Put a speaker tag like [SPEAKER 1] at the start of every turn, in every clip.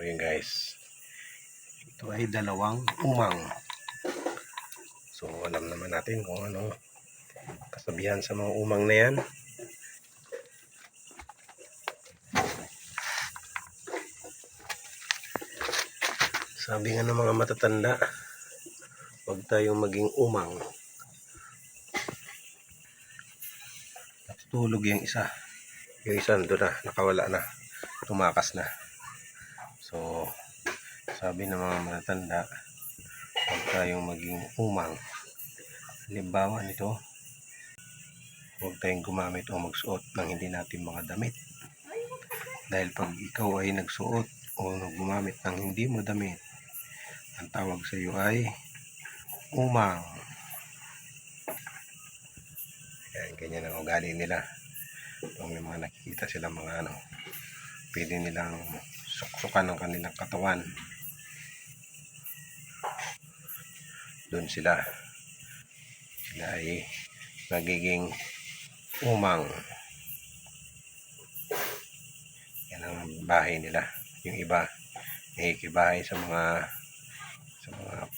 [SPEAKER 1] yun guys, ito ay dalawang umang. So alam naman natin kung ano kasabihan sa mga umang na yan. Sabi nga ng mga matatanda, huwag tayong maging umang. Tulog yung isa. Yung isa nandun na, nakawala na. Tumakas na. So, sabi ng mga matatanda, huwag tayong maging umang. Halimbawa nito, huwag tayong gumamit o magsuot ng hindi natin mga damit. Dahil pag ikaw ay nagsuot o gumamit ng hindi mo damit, ang tawag sa iyo ay umang. Yan, ganyan ang ugali nila. Kung may mga nakikita sila mga pwede nilang suksukan ng kanilang katawan. Doon sila ay magiging umang. Yan ang bahay nila. Yung iba nakikibahay sa mga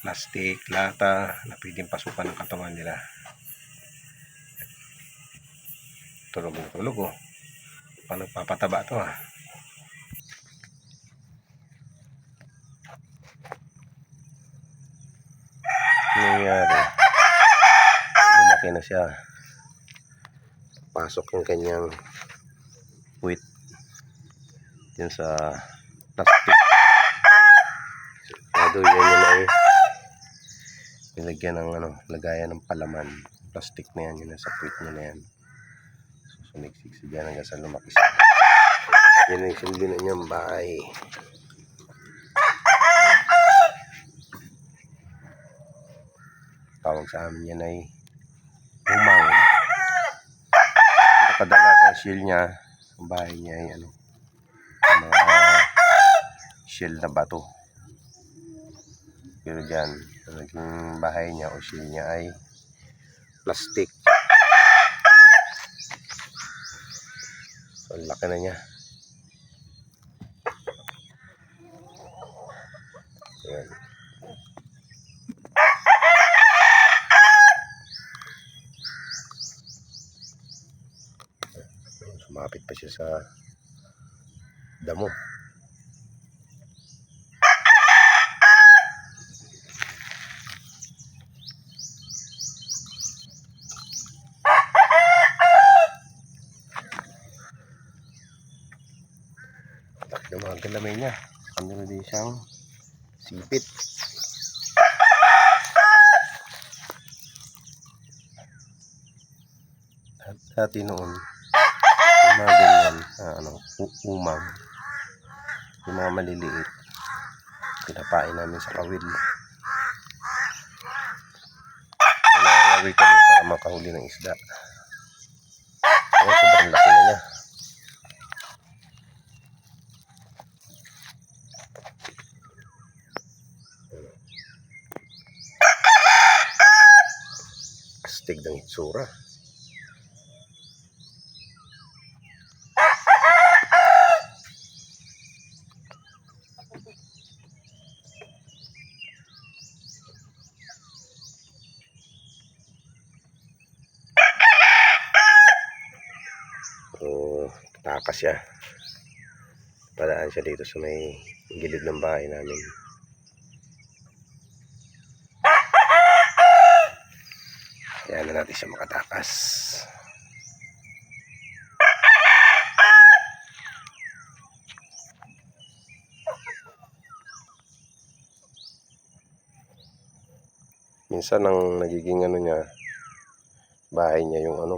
[SPEAKER 1] plastic, lata na pwedeng pasukan ng katawan nila. Tulog na tulog oh. Paano papataba to nangyari, lumaki na siya, pasok yung kanyang puwit yun sa plastic. Sigurado yan ay nilagyan ng lagayan ng palaman. Plastic na yan, yun sa puwit niya na yan. Sumiksik siya dyan hanggang sa lumaki siya. Yan ang silbi na niyang bahay. Tawag sa amin yan ay umang. Kadalasan shield niya, ang bahay niya ay mga shield na bato. Pero dyan, ang naging bahay niya o shield niya ay plastic. So, ang laki na niya. Ayan. Sumapit pa siya sa damo. Yung mga galamay niya, kami din siyang sipit. Dati noon, yung mga ganyan, umang, yung mga maliliit, pinapain namin sa kawil. Pinangawil kami para makahuli ng isda. Sobrang laki na niya. Astig ng itsura. Takas siya. Padaan siya dito sa may gilid ng bahay namin. Kaya na natin siya makatakas. Minsan ang nagiging niya, bahay niya yung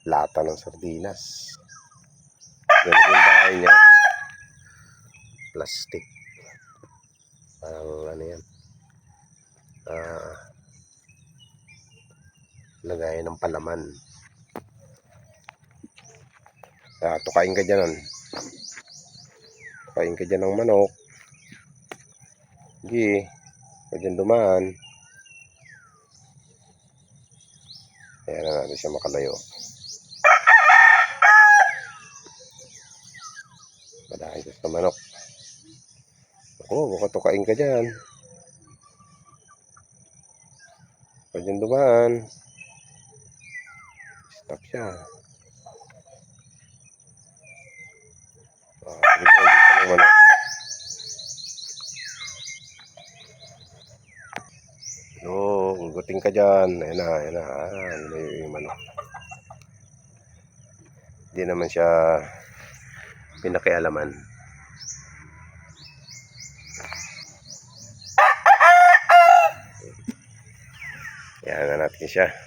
[SPEAKER 1] lata ng sardinas. Yan yung bahay niya, plastic. Parang yan, lagayan ng palaman. Tukain ka dyan. Tukain ka dyan ng manok. Hindi ka dyan dumaan. Kaya na natin siya makalayo. Madahil sa manok. Oo, baka tukain ka dyan. Huwag dyan dumaan. Stop siya. Sige na, dito ng manok. No, guguting ka dyan. Ayan na, ayan na. Ayan na yung manok. Hindi naman siya pinakialaman. Ayan na natin siya.